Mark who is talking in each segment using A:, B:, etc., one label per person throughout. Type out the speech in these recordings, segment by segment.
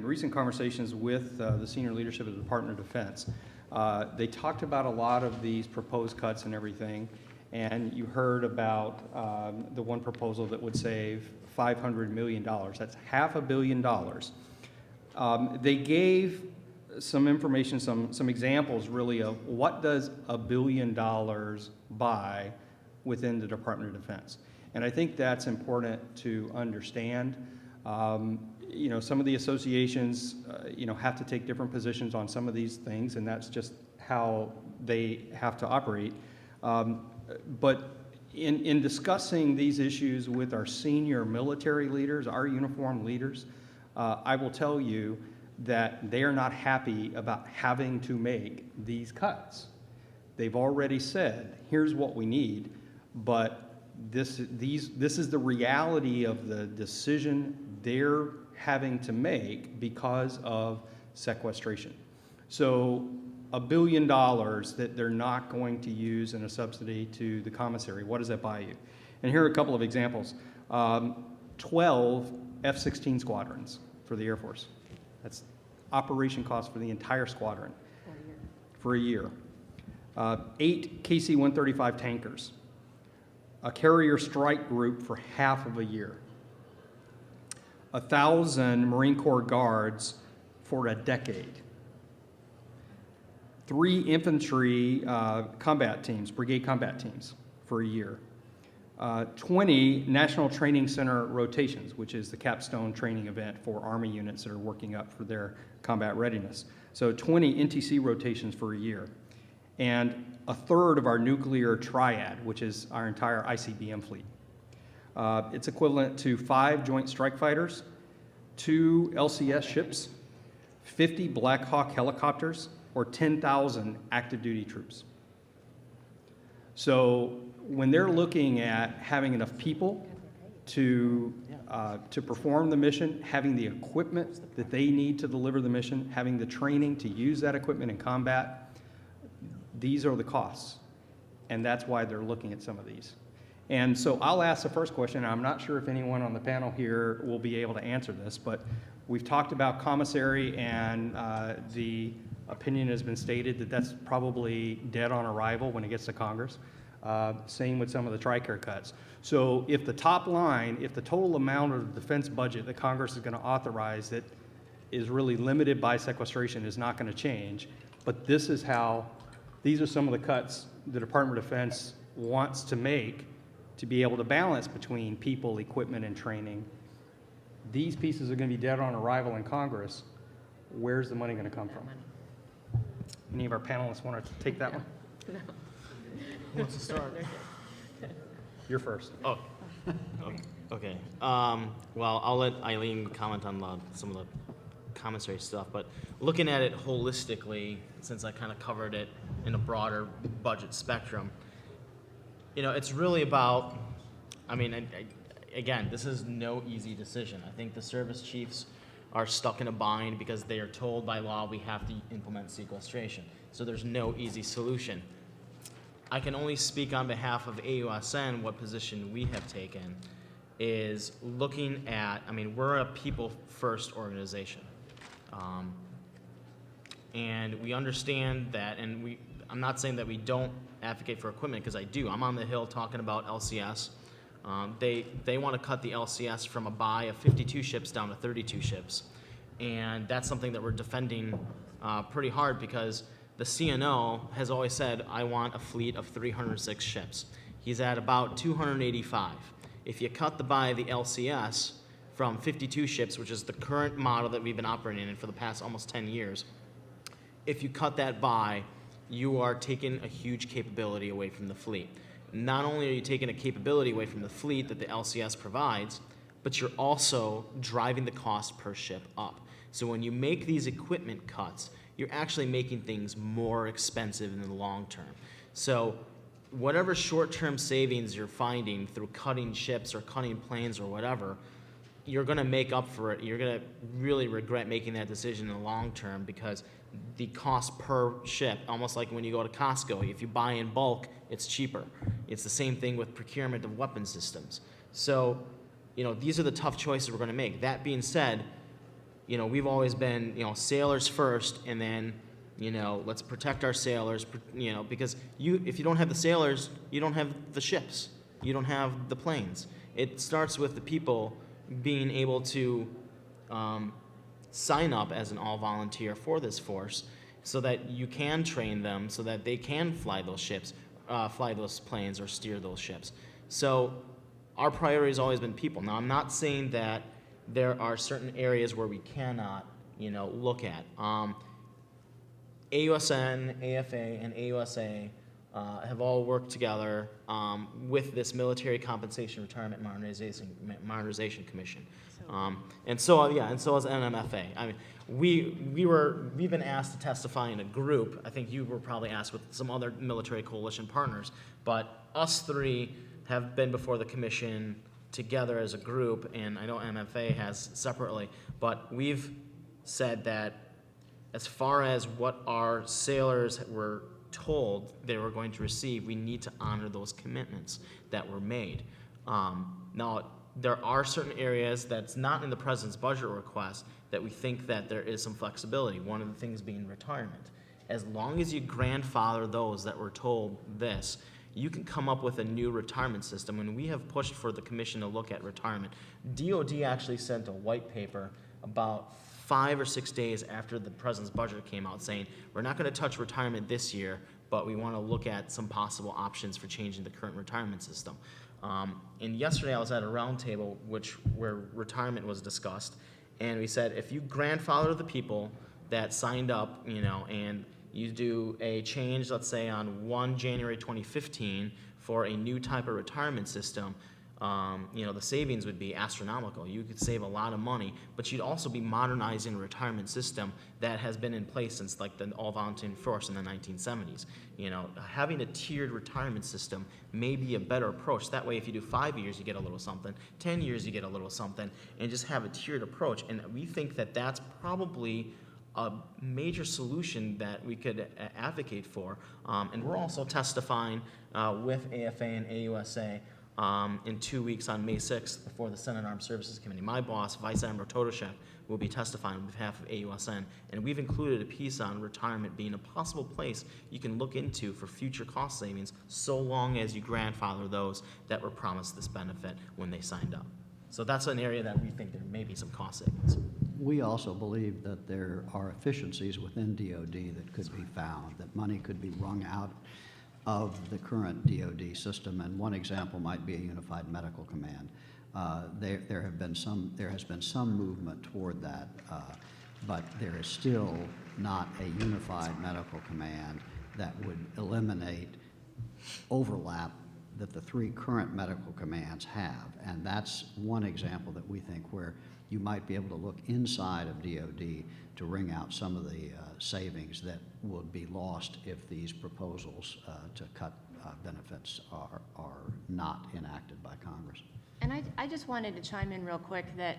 A: recent conversations with the senior leadership of the Department of Defense. They talked about a lot of these proposed cuts and everything, and you heard about the one proposal that would save $500 million. That's $500 million. They gave some information, some examples really of what does $1 billion buy within the Department of Defense. And I think that's important to understand. You know, some of the associations, you know, have to take different positions on some of these things, and that's just how they have to operate. But in discussing these issues with our senior military leaders, our uniformed leaders, I will tell you that they are not happy about having to make these cuts. They've already said, here's what we need, but this is the reality of the decision they're having to make because of sequestration. So $1 billion that they're not going to use in a subsidy to the commissary, what does that buy you? And here are a couple of examples. 12 F-16 squadrons for the Air Force. That's operation costs for the entire squadron for a year. 8 KC-135 tankers. A carrier strike group for half of a year. 1,000 Marine Corps guards for a decade. 3 infantry combat teams, brigade combat teams for a year. 20 National Training Center rotations, which is the capstone training event for Army units that are working up for their combat readiness. So 20 NTC rotations for a year. And a third of our nuclear triad, which is our entire ICBM fleet. It's equivalent to 5 Joint Strike Fighters, 2 LCS ships, 50 Black Hawk helicopters, or 10,000 active duty troops. So when they're looking at having enough people to perform the mission, having the equipment that they need to deliver the mission, having the training to use that equipment in combat, these are the costs, and that's why they're looking at some of these. And so I'll ask the first question. I'm not sure if anyone on the panel here will be able to answer this, but we've talked about commissary, and the opinion has been stated that that's probably dead on arrival when it gets to Congress. Same with some of the TRICARE cuts. So if the top line, if the total amount of the defense budget that Congress is going to authorize that is really limited by sequestration is not going to change, but this is how, these are some of the cuts the Department of Defense wants to make to be able to balance between people, equipment, and training. These pieces are going to be dead on arrival in Congress. Where's the money going to come from? Any of our panelists want to take that one?
B: No.
C: Who wants to start?
A: You're first.
D: Oh, okay. Well, I'll let Eileen comment on some of the commissary stuff, but looking at it holistically, since I kind of covered it in a broader budget spectrum, you know, it's really about, I mean, again, this is no easy decision. I think the service chiefs are stuck in a bind because they are told by law we have to implement sequestration. So there's no easy solution. I can only speak on behalf of AUSN. What position we have taken is looking at, I mean, we're a people-first organization. And we understand that, and I'm not saying that we don't advocate for equipment, because I do. I'm on the Hill talking about LCS. They want to cut the LCS from a buy of 52 ships down to 32 ships. And that's something that we're defending pretty hard, because the CNO has always said, I want a fleet of 306 ships. He's at about 285. If you cut the buy of the LCS from 52 ships, which is the current model that we've been operating in for the past almost 10 years, if you cut that buy, you are taking a huge capability away from the fleet. Not only are you taking a capability away from the fleet that the LCS provides, but you're also driving the cost per ship up. So when you make these equipment cuts, you're actually making things more expensive in the long term. So whatever short-term savings you're finding through cutting ships or cutting planes or whatever, you're going to make up for it. You're going to really regret making that decision in the long term, because the cost per ship, almost like when you go to Costco, if you buy in bulk, it's cheaper. It's the same thing with procurement of weapon systems. So, you know, these are the tough choices we're going to make. That being said, we've always been, sailors first, and then, let's protect our sailors, because if you don't have the sailors, you don't have the ships, you don't have the planes. It starts with the people being able to sign up as an all-volunteer for this force so that you can train them so that they can fly those ships, fly those planes, or steer those ships. So our priority has always been people. Now, I'm not saying that there are certain areas where we cannot, look at. AUSN, AFA, and AUSA have all worked together with this Military Compensation Retirement Modernization Commission. And so has NMFA. I mean, we've been asked to testify in a group. I think you were probably asked with some other military coalition partners, but us three have been before the commission together as a group, and I know MFA has separately, but we've said that as far as what our sailors were told they were going to receive, we need to honor those commitments that were made. Now, there are certain areas that's not in the president's budget request that we think that there is some flexibility, one of the things being retirement. As long as you grandfather those that were told this, you can come up with a new retirement system, and we have pushed for the commission to look at retirement. DOD actually sent a white paper about 5 or 6 days after the president's budget came out saying, we're not going to touch retirement this year, but we want to look at some possible options for changing the current retirement system. And yesterday I was at a roundtable where retirement was discussed, and we said, if you grandfather the people that signed up, and you do a change, let's say on 1 January 2015 for a new type of retirement system, the savings would be astronomical. You could save a lot of money, but you'd also be modernizing a retirement system that has been in place since like the all-volunteer force in the 1970s. Having a tiered retirement system may be a better approach. That way, if you do 5 years, you get a little something, 10 years, you get a little something, and just have a tiered approach. And we think that that's probably a major solution that we could advocate for. And we're also testifying with AFA and AUSA in 2 weeks on May 6th before the Senate Armed Services Committee. My boss, Vice Admiral Totoshek, will be testifying on behalf of AUSN, and we've included a piece on retirement being a possible place you can look into for future cost savings so long as you grandfather those that were promised this benefit when they signed up. So that's an area that we think there may be some cost savings.
B: We also believe that there are efficiencies within DOD that could be found, that money could be wrung out of the current DOD system, and one example might be a unified medical command. There has been some movement toward that, but there is still not a unified medical command that would eliminate overlap that the 3 current medical commands have, and that's one example that we think where you might be able to look inside of DOD to wring out some of the savings that would be lost if these proposals to cut benefits are not enacted by Congress.
E: And I just wanted to chime in real quick that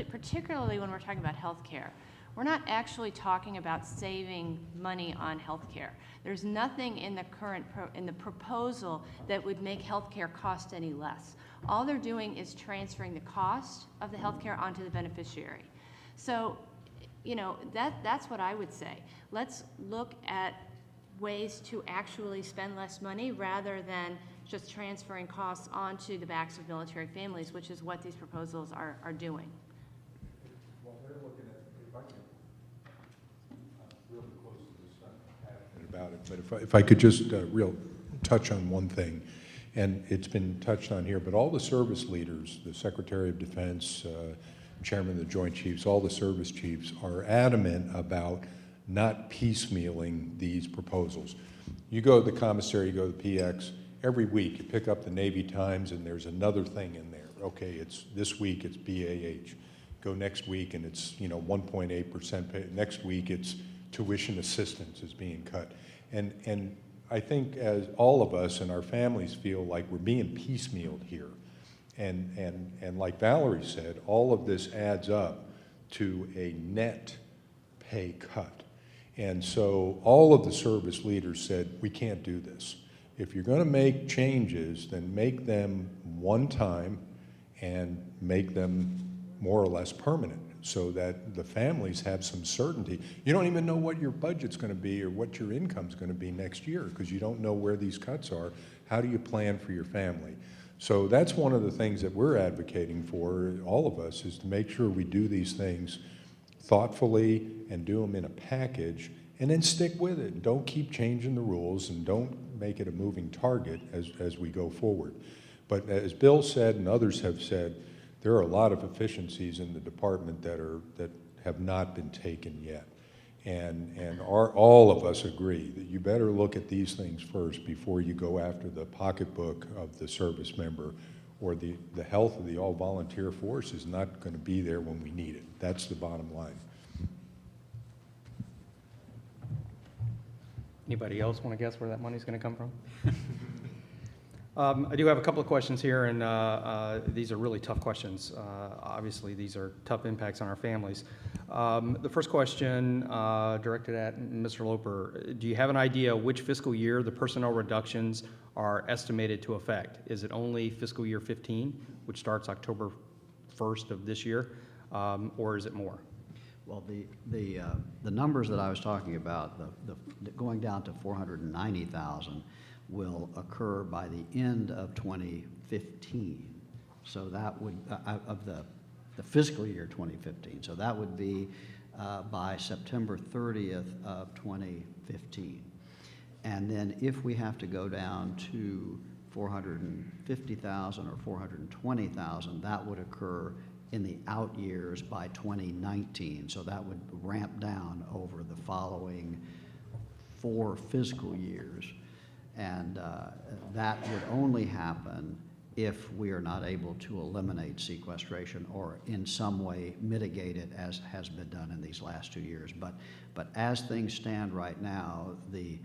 E: particularly when we're talking about health care, we're not actually talking about saving money on health care. There's nothing in the in the proposal that would make health care cost any less. All they're doing is transferring the cost of the health care onto the beneficiary. So, that's what I would say. Let's look at ways to actually spend less money rather than just transferring costs onto the backs of military families, which is what these proposals are doing.
F: Well, they're looking at, if I can, I'm really close to this, I'm passionate about it, but if I could just real touch on one thing, and it's been touched on here, but all the service leaders, the Secretary of Defense, Chairman of the Joint Chiefs, all the service chiefs are adamant about not piecemealing these proposals. You go to the commissary, you go to the PX, every week you pick up the Navy Times and there's another thing in there. Okay, it's this week it's BAH. Go next week and it's 1.8%. Next week it's tuition assistance is being cut. And I think as all of us and our families feel like we're being piecemealed here. And like Valerie said, all of this adds up to a net pay cut. And so all of the service leaders said, we can't do this. If you're going to make changes, then make them one time and make them more or less permanent. so that the families have some certainty. You don't even know what your budget's going to be or what your income's going to be next year because you don't know where these cuts are. How do you plan for your family? So that's one of the things that we're advocating for, all of us, is to make sure we do these things thoughtfully and do them in a package and then stick with it. Don't keep changing the rules and don't make it a moving target as we go forward. But as Bill said and others have said, there are a lot of efficiencies in the department that have not been taken yet. And all of us agree that you better look at these things first before you go after the pocketbook of the service member, or the health of the all-volunteer force is not going to be there when we need it. That's the bottom line.
A: Anybody else want to guess where that money's going to come from? I do have a couple of questions here, and these are really tough questions. Obviously, these are tough impacts on our families. The first question directed at Mr. Loper, do you have an idea which fiscal year the personnel reductions are estimated to affect? Is it only fiscal year 15, which starts October 1st of this year, or is it more?
B: Well, the numbers that I was talking about, the going down to 490,000 will occur by the end of 2015. So that would, of the fiscal year 2015. So that would be by September 30th of 2015. And then if we have to go down to 450,000 or 420,000, that would occur in the out years by 2019. So that would ramp down over the following 4 fiscal years. And that would only happen if we are not able to eliminate sequestration or in some way mitigate it, as has been done in these last 2 years. But as things stand right now, the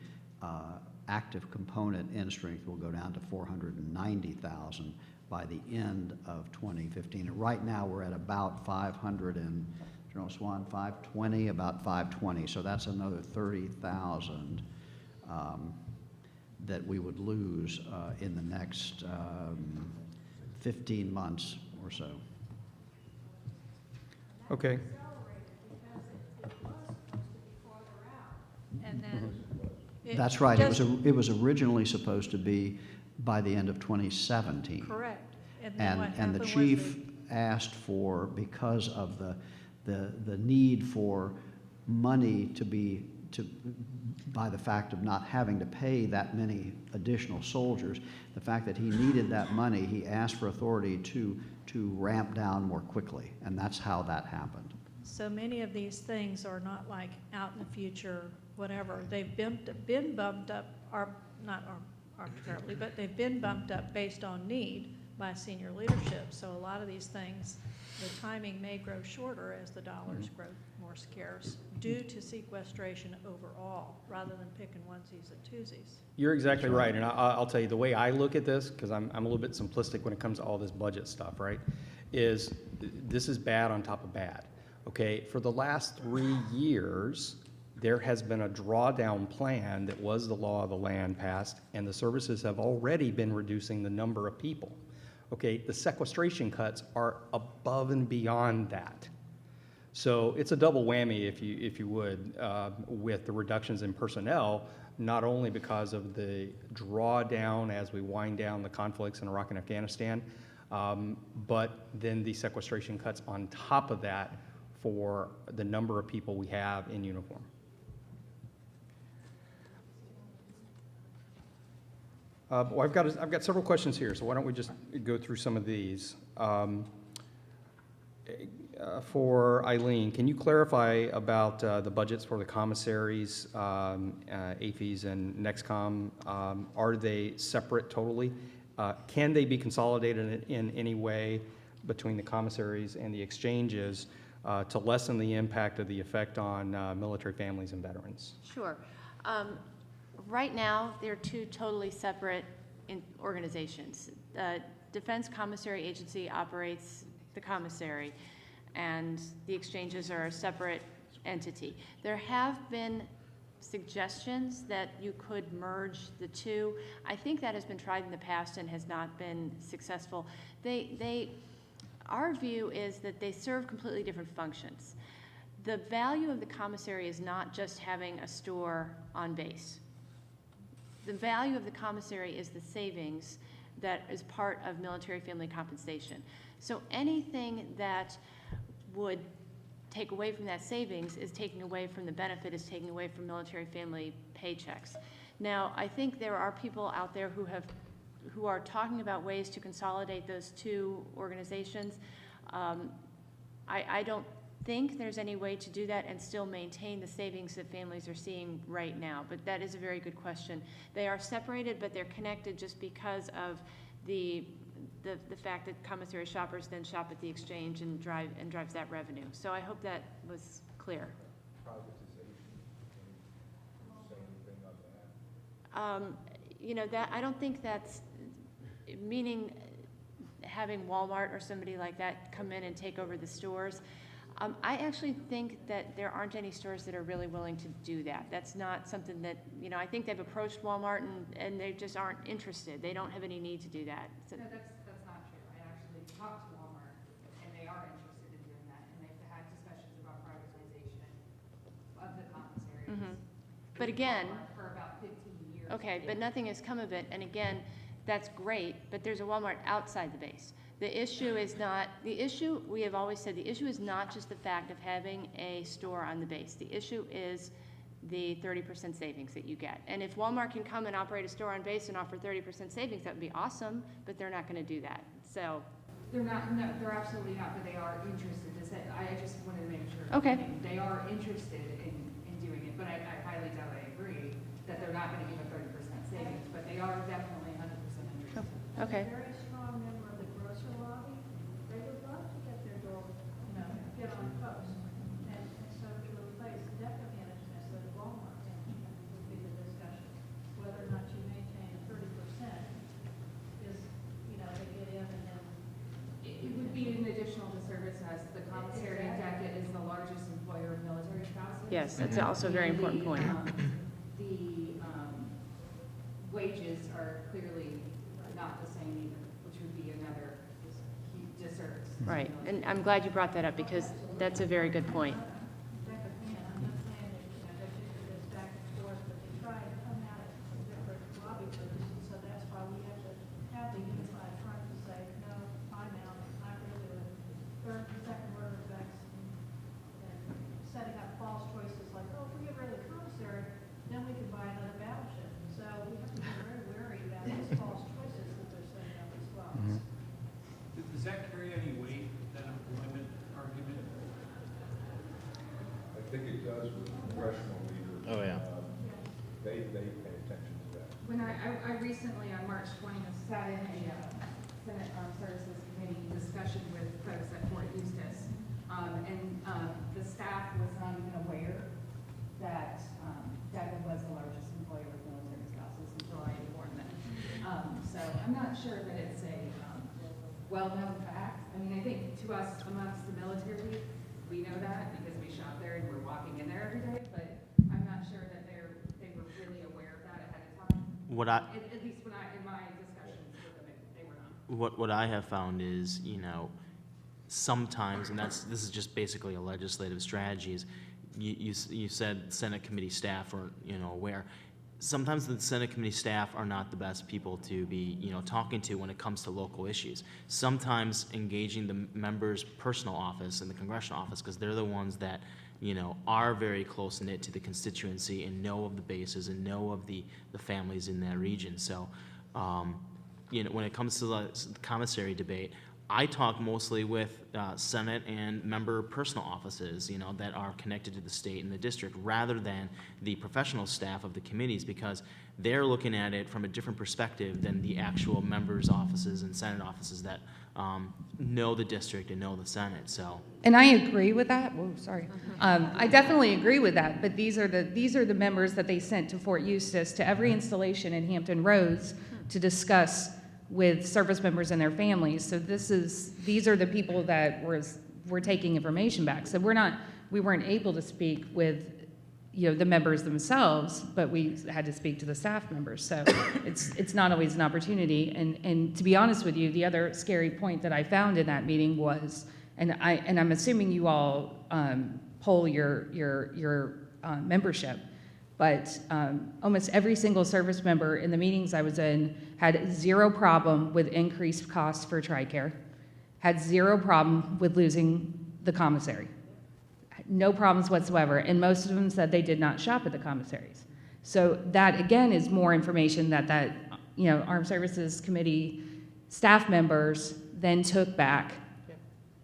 B: active component in strength will go down to 490,000 by the end of 2015. And right now we're at about 500 and, General Swan, 520, about 520. So that's another 30,000 that we would lose in the next 15 months or so.
A: Okay.
G: And then
B: That's right. It was originally supposed to be by the end of 2017.
G: correct. And then what
B: And
G: happened
B: the
G: was
B: chief asked for, because of the need for money by the fact of not having to pay that many additional soldiers, the fact that he needed that money, he asked for authority to ramp down more quickly, and that's how that happened.
G: so many of these things are not like out in the future, whatever. They've been bumped up, or not arbitrarily, but they've been bumped up based on need by senior leadership. So a lot of these things, the timing may grow shorter as the dollars grow more scarce due to sequestration overall, rather than picking onesies and twosies.
A: You're exactly right, and I'll tell you, the way I look at this, because I'm a little bit simplistic when it comes to all this budget stuff, right, is this is bad on top of bad, okay? For the last 3 years, there has been a drawdown plan that was the law of the land passed, and the services have already been reducing the number of people. Okay, the sequestration cuts are above and beyond that. So it's a double whammy, if you would, with the reductions in personnel, not only because of the drawdown as we wind down the conflicts in Iraq and Afghanistan, but then the sequestration cuts on top of that for the number of people we have in uniform. Well, I've got several questions here, so why don't we just go through some of these. For Eileen, can you clarify about the budgets for the commissaries, AFES and NEXCOM? Are they separate totally? Can they be consolidated in any way between the commissaries and the exchanges to lessen the impact of the effect on military families and veterans?
E: Sure. Right now, they're 2 totally separate organizations. Defense Commissary Agency operates the commissary, and the exchanges are a separate entity. There have been suggestions that you could merge the 2. I think that has been tried in the past and has not been successful. They our view is that they serve completely different functions. The value of the commissary is not just having a store on base. The value of the commissary is the savings that is part of military family compensation. So anything that would take away from that savings is taking away from the benefit, is taking away from military family paychecks. Now, I think there are people out there who are talking about ways to consolidate those two organizations. I don't think there's any way to do that and still maintain the savings that families are seeing right now, but that is a very good question. They are separated, but they're connected just because of the fact that commissary shoppers then shop at the exchange and drives that revenue. So I hope that was clear. You know, that I don't think that's meaning having Walmart or somebody like that come in and take over the stores. I actually think that there aren't any stores that are really willing to do that. That's not something that, you know, I think they've approached Walmart and they just aren't interested. They don't have any need to do that. So,
H: no, that's not true. I actually talked to Walmart, and they are interested in doing that, and they've had discussions about privatization of the commissaries.
E: But again,
H: for about 15 years.
E: okay, but nothing has come of it. And again, that's great, but there's a Walmart outside the base. The issue is not, we have always said, the issue is not just the fact of having a store on the base. The issue is the 30% savings that you get. And if Walmart can come and operate a store on base and offer 30% savings, that would be awesome, but they're not gonna do that, so.
H: They're not, no, they're absolutely not, but they are interested to say, I just wanted to make sure.
E: Okay.
H: They are interested in doing it, but I highly doubt I agree that they're not gonna give a 30% savings, but they are definitely 100% interested.
E: Okay.
G: Very strong member of the grocery lobby, they would love to get their door, get on post. And so to replace DECA management, so the Walmart management would be the discussion. Whether or not you maintain 30% is, they get in and then.
H: It would be an additional disservice as the commissary in DECA is the largest employer of military spouses.
E: Yes, that's also a very important point.
H: The wages are clearly not the same either, which would be another disservice.
E: Right, and I'm glad you brought that up because that's a very good point.
G: DECA can, I'm not saying that, they should do this back and forth, but they try and come at it from different lobby groups, and so that's why we have to have the unified front to say, no, time out, not really doing third and second order effects, and setting up false choices like, oh, if we get rid of the commissary, then we can buy another battleship. So we have to be very wary about these false choices that they're setting up as well.
C: Does that carry any weight, that employment argument?
F: I think it does with congressional leaders.
D: Oh, yeah.
F: They pay attention to that.
H: When I recently, on March 20th, sat in a Senate Armed Services Committee discussion with folks at Fort Eustis, and the staff was not even aware that DECA was the largest employer of military spouses until I informed them. So I'm not sure that it's a well-known fact. I mean, I think to us amongst the military, we know that because we shop there and we're walking in there every day, but I'm not sure that they were really aware of that ahead of time. At least in my discussions with them, they were not.
D: What I have found is, sometimes, and this is just basically a legislative strategy, is you said Senate committee staff are, aware. Sometimes the Senate committee staff are not the best people to be, talking to when it comes to local issues. Sometimes engaging the member's personal office and the congressional office, because they're the ones that, are very close knit to the constituency and know of the bases and know of the families in that region. So, when it comes to the commissary debate, I talk mostly with Senate and member personal offices, that are connected to the state and the district, rather than the professional staff of the committees, because they're looking at it from a different perspective than the actual members' offices and Senate offices that know the district and know the Senate. So.
I: And I agree with that. Whoa, sorry. I definitely agree with that. But these are the members that they sent to Fort Eustis to every installation in Hampton Roads to discuss with service members and their families. So these are the people that we're taking information back. So we weren't able to speak with the members themselves, but we had to speak to the staff members. So it's not always an opportunity. And to be honest with you, the other scary point that I found in that meeting was, and I'm assuming you all poll your membership, but almost every single service member in the meetings I was in had zero problem with increased costs for TRICARE, had zero problem with losing the commissary. No problems whatsoever, and most of them said they did not shop at the commissaries. So that, again, is more information that Armed Services Committee staff members then took back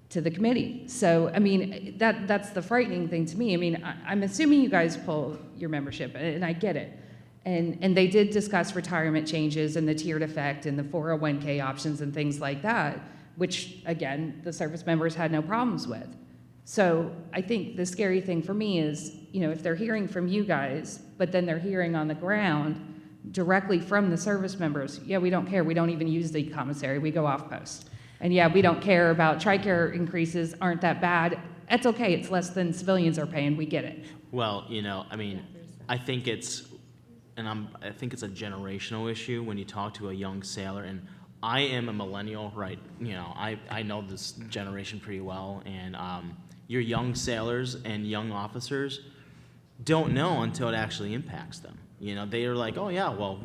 I: to the committee. So, I mean, that's the frightening thing to me. I mean, I'm assuming you guys pull your membership, and I get it. And they did discuss retirement changes and the tiered effect and the 401k options and things like that, which, again, the service members had no problems with. So I think the scary thing for me is, if they're hearing from you guys, but then they're hearing on the ground directly from the service members, yeah, we don't care. We don't even use the commissary. We go off post. And yeah, we don't care about TRICARE increases aren't that bad. It's okay. It's less than civilians are paying. We get it.
D: Well, I mean, I think it's a generational issue when you talk to a young sailor, and I am a millennial, right? I know this generation pretty well, and your young sailors and young officers don't know until it actually impacts them. They are like, oh yeah, well,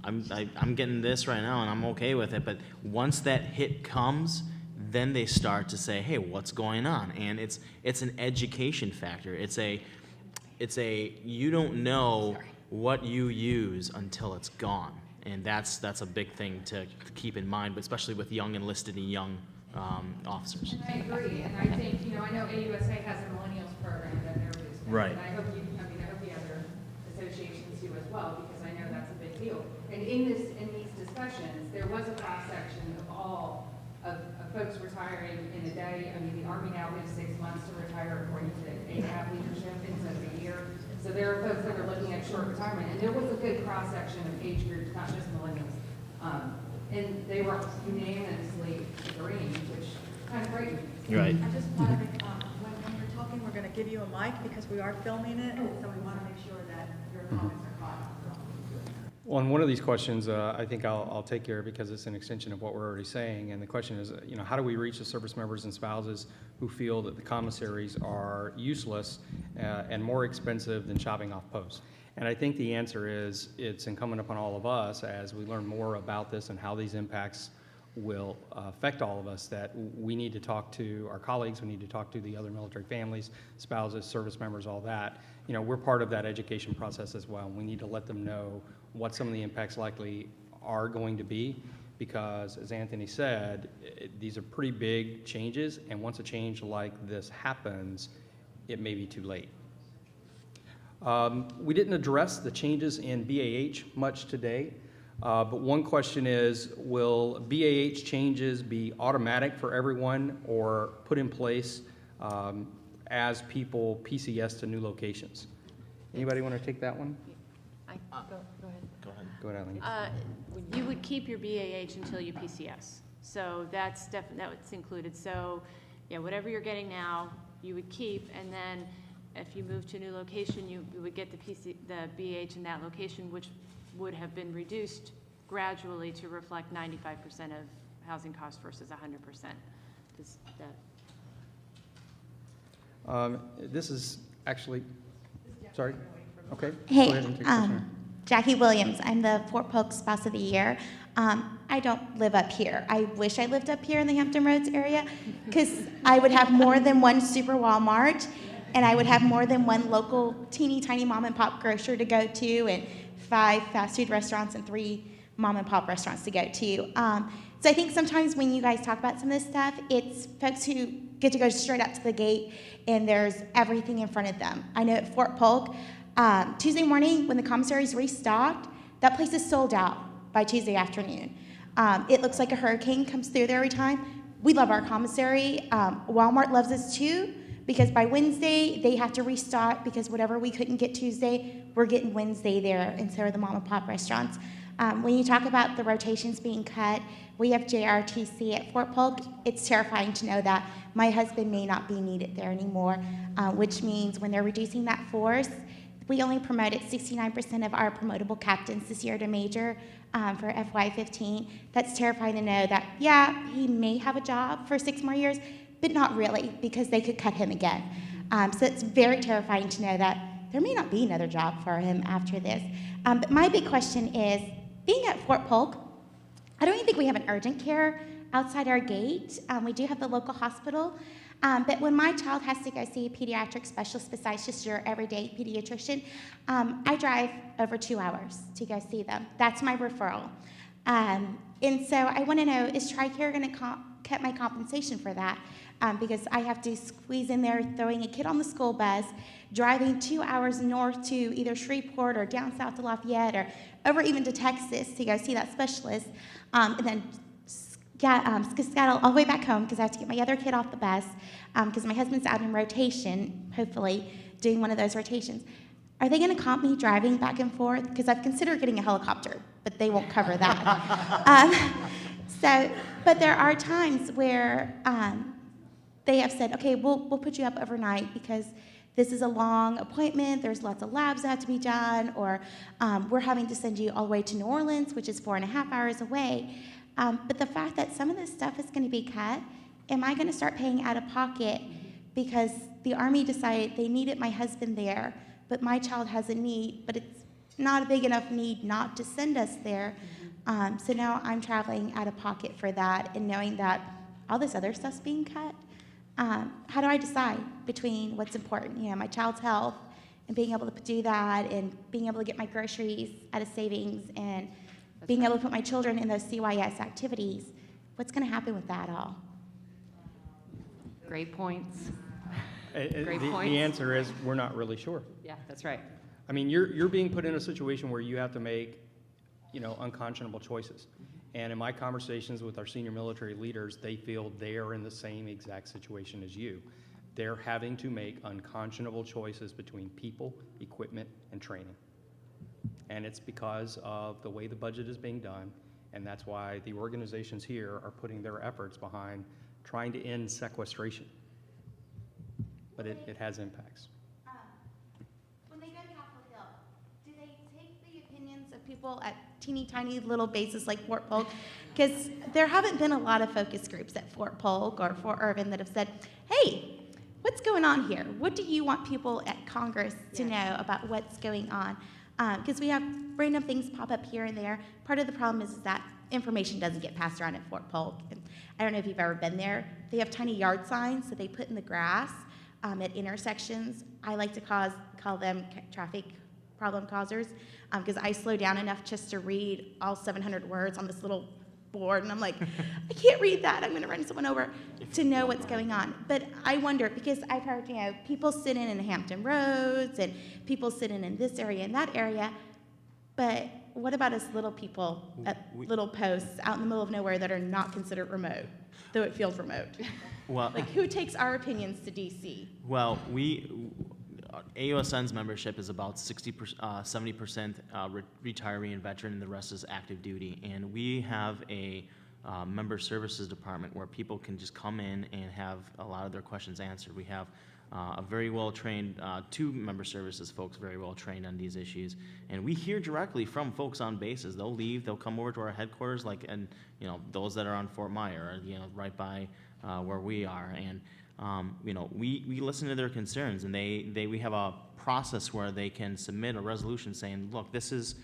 D: I'm getting this right now and I'm okay with it. But once that hit comes, then they start to say, hey, what's going on? And it's an education factor. It's a you don't know what you use until it's gone. And that's a big thing to keep in mind, but especially with young enlisted and young officers.
H: And I agree, and I think, I know AUSA has a millennials program that they're boosting.
D: Right.
H: And I hope the other associations do as well, because I know that's a big deal. And in these discussions, there was a cross-section of all of folks retiring in a day. I mean, the Army now gives 6 months to retire according to ACAP leadership instead of a year. So there are folks that are looking at short retirement, and there was a good cross-section of age groups, not just millennials. And they were unanimously agreeing, which kind of frightened me.
D: Right.
J: I just want to make, when you're talking, we're going to give you a mic because we are filming it, so we want to make sure that your comments are caught.
A: Well, on one of these questions, I think I'll take care of because it's an extension of what we're already saying. And the question is, how do we reach the service members and spouses who feel that the commissaries are useless and more expensive than shopping off post? And I think the answer is it's incumbent upon all of us as we learn more about this and how these impacts will affect all of us, that we need to talk to our colleagues, we need to talk to the other military families, spouses, service members, all that. We're part of that education process as well. We need to let them know what some of the impacts likely are going to be, because as Anthony said, these are pretty big changes, and once a change like this happens, it may be too late. We didn't address the changes in BAH much today, but one question is, will BAH changes be automatic for everyone or put in place as people PCS to new locations? Anybody want to take that one?
E: Go ahead.
D: Go ahead.
A: Go ahead, Eileen.
E: You would keep your BAH until you PCS. So that's included. So, yeah, whatever you're getting now, you would keep, and then if you move to a new location, you would get the BAH in that location, which would have been reduced gradually to reflect 95% of housing costs versus 100%.
A: This is actually, sorry, okay.
K: Hey,
A: Go ahead and take the question.
K: Jackie Williams. I'm the Fort Polk Spouse of the Year. I don't live up here. I wish I lived up here in the Hampton Roads area, because I would have more than one super Walmart, and I would have more than one local teeny tiny mom and pop grocer to go to, and 5 fast food restaurants and 3 mom and pop restaurants to go to. So I think sometimes when you guys talk about some of this stuff, it's folks who get to go straight up to the gate and there's everything in front of them. I know at Fort Polk, Tuesday morning when the commissary's restocked, that place is sold out by Tuesday afternoon. It looks like a hurricane comes through there every time. We love our commissary. Walmart loves us too, because by Wednesday they have to restock, because whatever we couldn't get Tuesday, we're getting Wednesday there, and so are the mom and pop restaurants. When you talk about the rotations being cut, we have JRTC at Fort Polk. It's terrifying to know that my husband may not be needed there anymore, which means when they're reducing that force, we only promoted 69% of our promotable captains this year to major for FY15. That's terrifying to know that, yeah, he may have a job for 6 more years, but not really, because they could cut him again. So it's very terrifying to know that there may not be another job for him after this. But my big question is, being at Fort Polk, I don't even think we have an urgent care outside our gate. We do have the local hospital. But when my child has to go see a pediatric specialist besides just your everyday pediatrician, I drive over 2 hours to go see them. That's my referral. And so I want to know, is TRICARE going to cut my compensation for that? Because I have to squeeze in there throwing a kid on the school bus, driving 2 hours north to either Shreveport or down south to Lafayette or over even to Texas to go see that specialist, and then skedaddle all the way back home because I have to get my other kid off the bus because my husband's out in rotation, hopefully doing one of those rotations. Are they going to comp me driving back and forth? Because I've considered getting a helicopter, but they won't cover that. But there are times where they have said, okay, we'll put you up overnight because this is a long appointment, there's lots of labs that have to be done, or we're having to send you all the way to New Orleans, which is 4.5 hours away. But the fact that some of this stuff is going to be cut, am I going to start paying out of pocket because the Army decided they needed my husband there, but my child has a need, but it's not a big enough need not to send us there. So now I'm traveling out of pocket for that and knowing that all this other stuff's being cut. How do I decide between what's important? You know, my child's health and being able to do that and being able to get my groceries out of savings and being able to put my children in those CYS activities. What's going to happen with that all?
L: Great points.
A: The
L: points.
A: answer is, we're not really sure.
L: Yeah, that's right.
A: I mean, you're being put in a situation where you have to make, unconscionable choices. And in my conversations with our senior military leaders, they feel they are in the same exact situation as you. They're having to make unconscionable choices between people, equipment, and training. And it's because of the way the budget is being done, and that's why the organizations here are putting their efforts behind trying to end sequestration. But it has impacts.
K: When they go to Capitol Hill, do they take the opinions of people at teeny tiny little bases like Fort Polk? Because there haven't been a lot of focus groups at Fort Polk or Fort Irvin that have said, hey, what's going on here? What do you want people at Congress to know about what's going on? Because we have random things pop up here and there. Part of the problem is that information doesn't get passed around at Fort Polk. And I don't know if you've ever been there. They have tiny yard signs that they put in the grass at intersections. I like to call them traffic problem causers because I slow down enough just to read all 700 words on this little board, and I'm like, I can't read that. I'm going to run someone over to know what's going on. But I wonder, because I've heard, people sit in Hampton Roads, and people sit in this area and that area, but what about us little people at little posts out in the middle of nowhere that are not considered remote, though it feels remote?
D: Well,
K: Like, who takes our opinions to DC?
D: well, AUSN's membership is about 70% retiree and veteran, and the rest is active duty. And we have a member services department where people can just come in and have a lot of their questions answered. We have a very well-trained, 2 member services folks very well-trained on these issues. And we hear directly from folks on bases. They'll leave, they'll come over to our headquarters, those that are on Fort Myer, right by where we are. And we listen to their concerns, and we have a process where they can submit a resolution saying, look, this is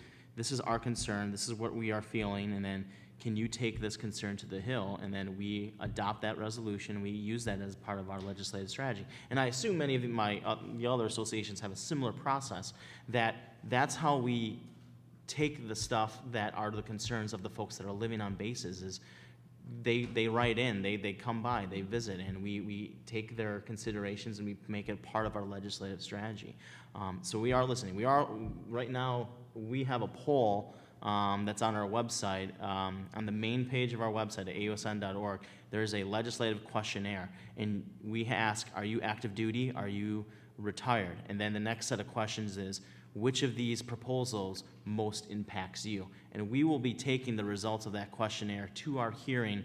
D: our concern, this is what we are feeling, and then can you take this concern to the Hill? And then we adopt that resolution, we use that as part of our legislative strategy. And I assume many of the other associations have a similar process, that's how we take the stuff that are the concerns of the folks that are living on bases. Is they write in, they come by, they visit, and we take their considerations and we make it part of our legislative strategy. So we are listening. Right now, we have a poll that's on our website. On the main page of our website at ausn.org, there's a legislative questionnaire, and we ask, are you active duty? Are you retired. And then the next set of questions is, which of these proposals most impacts you? And we will be taking the results of that questionnaire to our hearing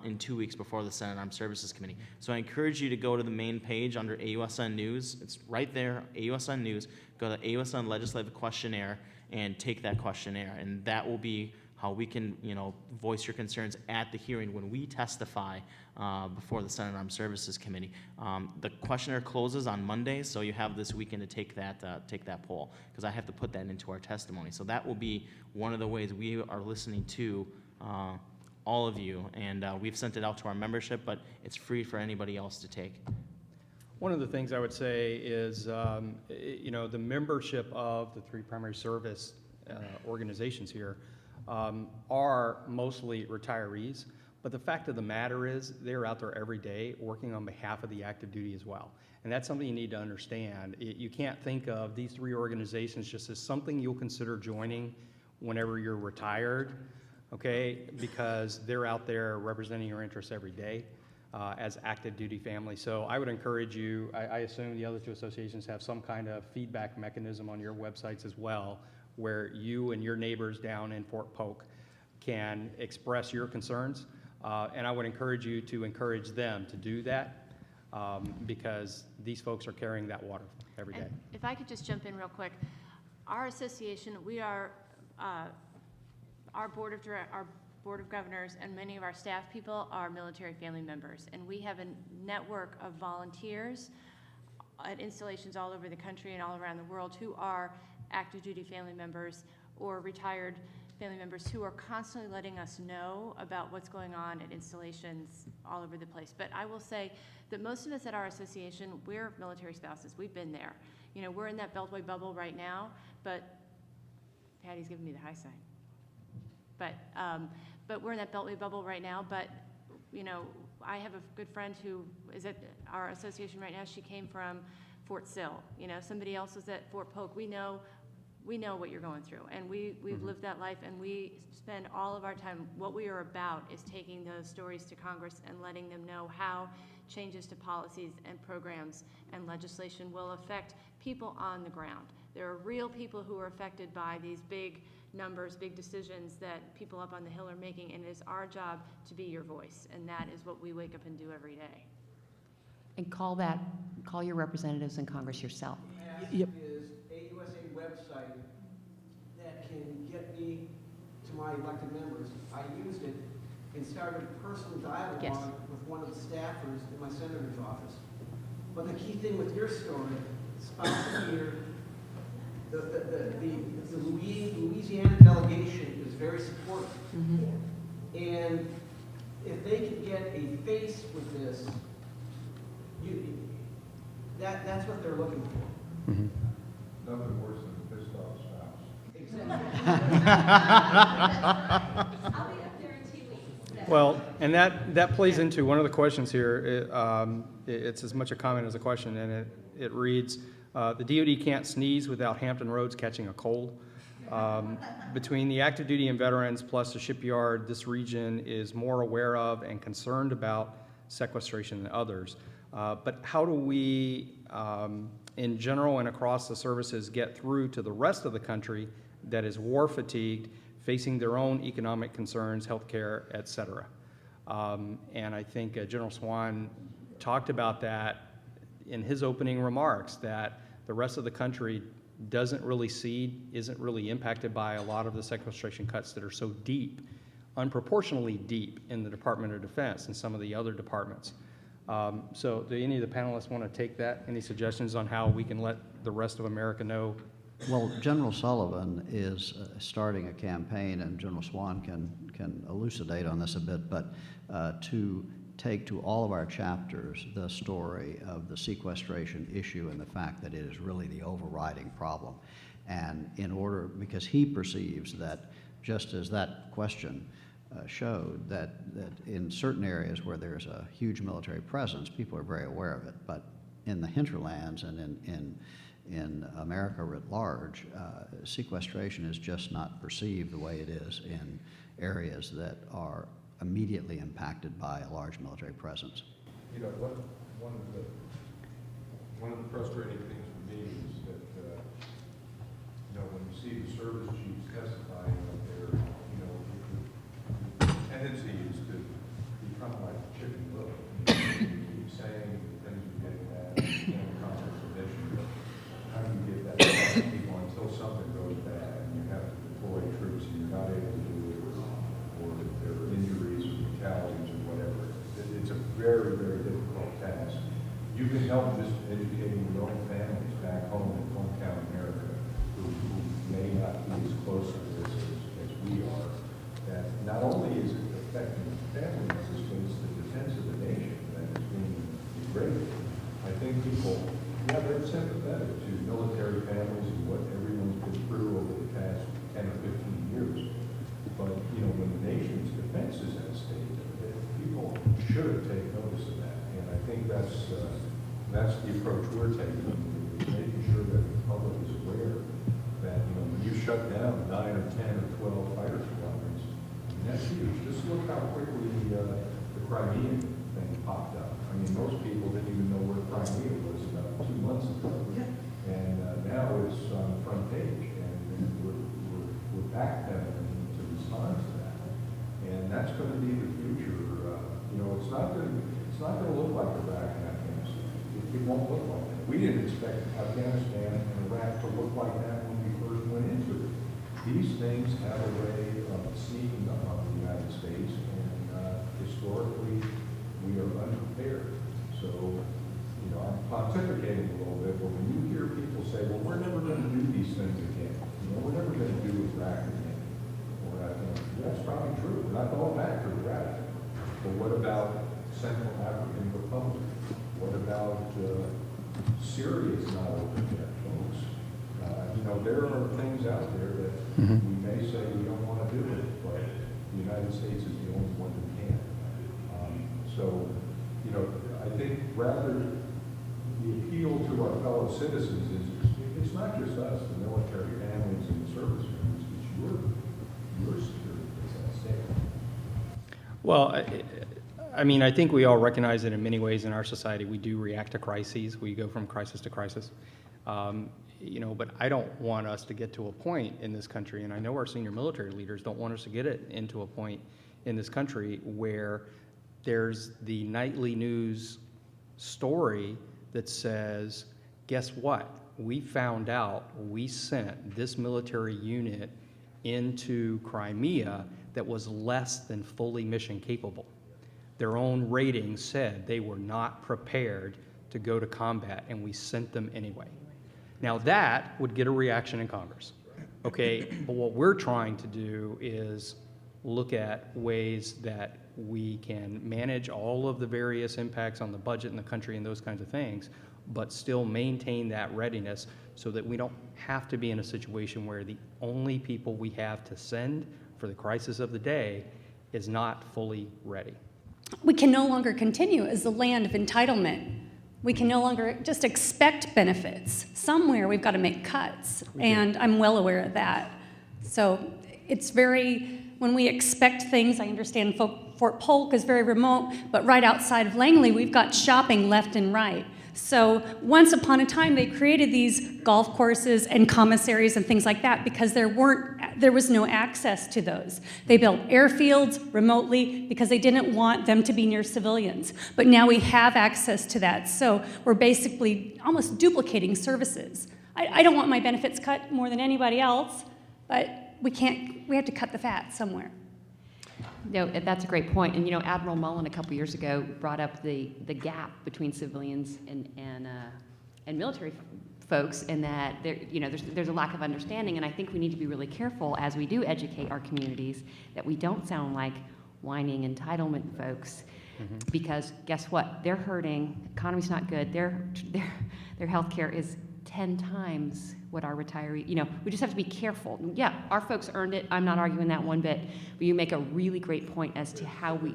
D: in 2 weeks before the Senate Armed Services Committee. So I encourage you to go to the main page under AUSN News. It's right there, AUSN News. Go to AUSN Legislative Questionnaire and take that questionnaire. And that will be how we can, voice your concerns at the hearing when we testify before the Senate Armed Services Committee. The questionnaire closes on Monday, so you have this weekend to take that poll, because I have to put that into our testimony. So that will be one of the ways we are listening to all of you, and we've sent it out to our membership, but it's free for anybody else to take.
A: One of the things I would say is, the membership of the 3 primary service organizations here are mostly retirees, but the fact of the matter is they're out there every day working on behalf of the active duty as well. And that's something you need to understand. You can't think of these 3 organizations just as something you'll consider joining whenever you're retired, okay? Because they're out there representing your interests every day as active duty family. So I would encourage you, I assume the other 2 associations have some kind of feedback mechanism on your websites as well, where you and your neighbors down in Fort Polk can express your concerns. And I would encourage you to encourage them to do that because these folks are carrying that water every day.
E: And if I could just jump in real quick, our association, we are, our board of governors and many of our staff people are military family members, and we have a network of volunteers at installations all over the country and all around the world who are active duty family members or retired family members who are constantly letting us know about what's going on at installations all over the place. But I will say that most of us at our association, we're military spouses. We've been there. We're in that Beltway bubble right now, but Patty's giving me the high sign. But we're in that Beltway bubble right now, but I have a good friend who is at our association right now. She came from Fort Sill. Somebody else was at Fort Polk. We know what you're going through, and we've lived that life, and we spend all of our time. What we are about is taking those stories to Congress and letting them know how changes to policies and programs and legislation will affect people on the ground. There are real people who are affected by these big numbers, big decisions that people up on the Hill are making, and it is our job to be your voice, and that is what we wake up and do every day.
L: And call your representatives in Congress yourself.
M: Yep. Is a USA website that can get me to my elected members. I used it and started a personal dialogue
L: Yes.
M: with one of the staffers in my senator's office. But the key thing with your story, spouse here, the Louisiana delegation is very supportive.
L: Mm-hmm.
M: And if they could get a face with this, that's what they're looking for.
F: Mm-hmm.
N: Nothing worse than a pissed off spouse.
H: I'll be up there in 2 weeks.
A: Well, and that plays into one of the questions here. It's as much a comment as a question, and it reads, the DoD can't sneeze without Hampton Roads catching a cold. Between the active duty and veterans plus the shipyard, this region is more aware of and concerned about sequestration than others. But how do we, in general and across the services, get through to the rest of the country that is war fatigued, facing their own economic concerns, healthcare, et cetera? And I think General Swan talked about that in his opening remarks, that the rest of the country isn't really impacted by a lot of the sequestration cuts that are so deep, unproportionately deep in the Department of Defense and some of the other departments. So do any of the panelists want to take that? Any suggestions on how we can let the rest of America know?
B: Well, General Sullivan is starting a campaign, and General Swan can elucidate on this a bit, but to take to all of our chapters the story of the sequestration issue and the fact that it is really the overriding problem. And because he perceives that, just as that question showed, that in certain areas where there's a huge military presence, people are very aware of it, but in the hinterlands and in America writ large, sequestration is just not perceived the way it is in areas that are immediately impacted by a large military presence.
N: You know, one
F: one of the frustrating things for me is that, you know, when you see the service chiefs testifying up there, you know, the tendency is to become like chicken little. You keep saying the things you're getting at, you know, concepts of mission, but how do you get that to people until something goes bad and you have to deploy troops and you're not able to do it, or there are injuries or fatalities or whatever. It's a very, very difficult task. You can help just educating your own families back home in hometown America who may not be as close to this as we are. That not only is it affecting family members, but it's the defense of the nation that is being degraded. I think people, yeah, they're sympathetic to military families and what everyone's been through over the past 10 or 15 years. But, you know, when the nation's defense is at stake, people should take notice of that. And I think that's the approach we're taking, is making sure that the public is aware that, you know, when you shut down 9 or 10 or 12 fighter squadrons, I mean, that's huge. Just look how quickly the Crimea thing popped up. I mean, most people didn't even know where Crimea was about 2 months ago. And now it's on the front page, and we're backpedaling to respond to that. And that's going to be the future. You know, it's not going to look like Iraq and Afghanistan. It won't look like that. We didn't expect Afghanistan and Iraq to look like that when we first went into it. These things have a way of sneaking up on the United States, and historically, we are unprepared. So, you know, I'm pontificating a little bit, but when you hear people say, well, we're never going to do these things again, you know, we're never going to do Iraq again, or Afghanistan, that's probably true. We're not going back to Iraq. But what about Central African Republic? What about Syria is not open yet, folks? You know, there are things out there that we may say we don't want to do it, but the United States is the only one who can. So, you know, I think rather the appeal to our fellow citizens is it's not just us, the military families and the service members, it's your security that's at stake.
A: Well, I mean, I think we all recognize that in many ways in our society we do react to crises. We go from crisis to crisis. You know, but I don't want us to get to a point in this country, and I know our senior military leaders don't want us to get it into a point in this country where there's the nightly news story that says, guess what? We found out we sent this military unit into Crimea that was less than fully mission capable. Their own ratings said they were not prepared to go to combat, and we sent them anyway. Now that would get a reaction in Congress, okay? But what we're trying to do is look at ways that we can manage all of the various impacts on the budget in the country and those kinds of things, but still maintain that readiness so that we don't have to be in a situation where the only people we have to send for the crisis of the day is not fully ready.
O: We can no longer continue as the land of entitlement. We can no longer just expect benefits. Somewhere we've got to make cuts, and I'm well aware of that. So it's very, when we expect things, I understand Fort Polk is very remote, but right outside of Langley, we've got shopping left and right. So once upon a time, they created these golf courses and commissaries and things like that because there was no access to those. They built airfields remotely because they didn't want them to be near civilians. But now we have access to that. So we're basically almost duplicating services. I don't want my benefits cut more than anybody else, but we have to cut the fat somewhere.
L: No, that's a great point. And, you know, Admiral Mullen a couple years ago brought up the gap between civilians and military folks, and that there's a lack of understanding. And I think we need to be really careful as we do educate our communities that we don't sound like whining entitlement folks, because guess what? They're hurting. Economy's not good. Their health care is 10 times what our retiree, we just have to be careful. Yeah, our folks earned it. I'm not arguing that one bit, but you make a really great point as to how we.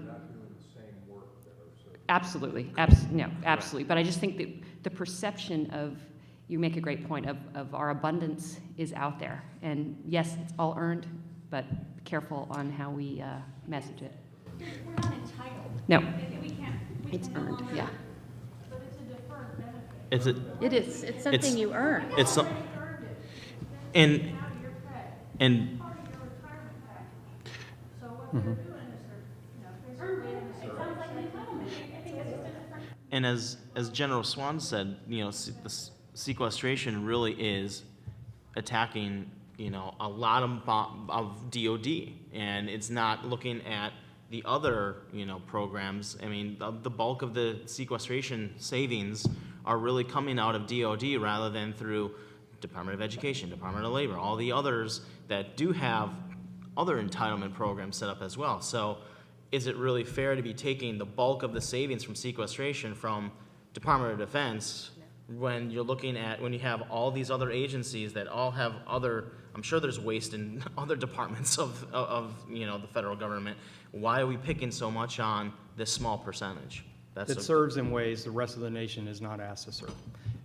L: Absolutely, absolutely. But I just think that the perception of, you make a great point of our abundance is out there. And yes, it's all earned, but careful on how we message it.
G: We're not entitled.
L: No.
G: We can't
L: It's earned, yeah.
G: But it's a deferred benefit.
D: It's a,
E: It is, it's something you earn.
D: it's, so- and, and, and as General Swan said, you know, sequestration really is attacking, you know, a lot of DOD, and it's not looking at the other, you know, programs. I mean, the bulk of the sequestration savings are really coming out of DOD rather than through Department of Education, Department of Labor, all the others that do have other entitlement programs set up as well. So is it really fair to be taking the bulk of the savings from sequestration from Department of Defense when you're looking at, when you have all these other agencies that all have other, I'm sure there's waste in other departments of you know, the federal government. Why are we picking so much on this small percentage?
A: It serves in ways the rest of the nation is not asked to serve.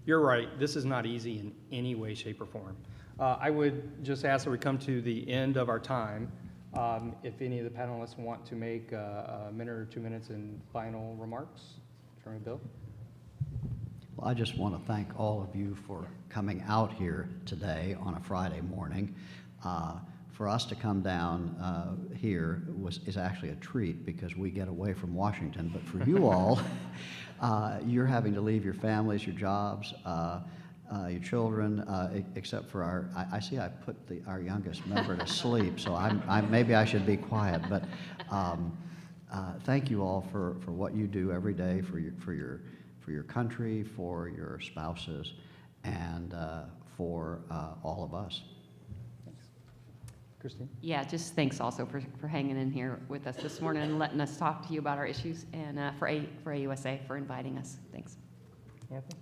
A: You're right, this is not easy in any way, shape, or form. I would just ask that we come to the end of our time. If any of the panelists want to make a minute or 2 minutes in final remarks, Chairman Bill?
B: Well, I just want to thank all of you for coming out here today on a Friday morning. For us to come down here is actually a treat because we get away from Washington. But for you all, you're having to leave your families, your jobs, your children, except for I see I put our youngest member to sleep, so maybe I should be quiet. But thank you all for what you do every day for your country, for your spouses, and for all of us.
A: Christine?
L: Yeah, just thanks also for hanging in here with us this morning and letting us talk to you about our issues, and for AUSA for inviting us. Thanks.
A: Anthony?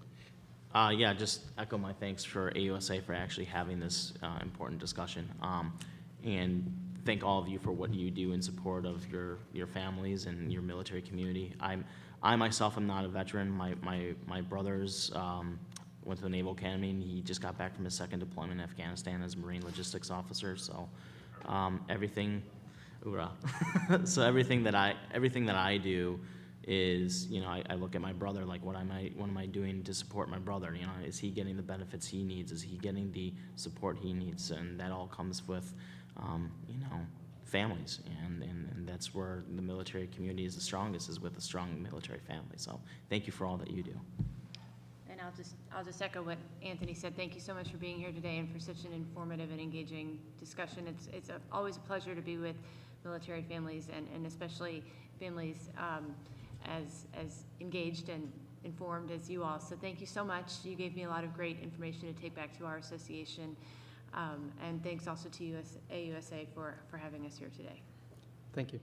D: Yeah, just echo my thanks for AUSA for actually having this important discussion, and thank all of you for what you do in support of your families and your military community. I myself am not a veteran. My brother's went to the Naval Academy, and he just got back from his second deployment in Afghanistan as a Marine Logistics Officer. So everything, hoorah! So everything that I do is, you know, I look at my brother like, what am I doing to support my brother? You know, is he getting the benefits he needs? Is he getting the support he needs? And that all comes with, you know, families, and that's where the military community is the strongest, is with a strong military family. So thank you for all that you do.
E: And I'll just echo what Anthony said. Thank you so much for being here today and for such an informative and engaging discussion. It's always a pleasure to be with military families and especially families as engaged and informed as you all. So thank you so much. You gave me a lot of great information to take back to our association. And thanks also to AUSA for having us here today.
A: Thank you.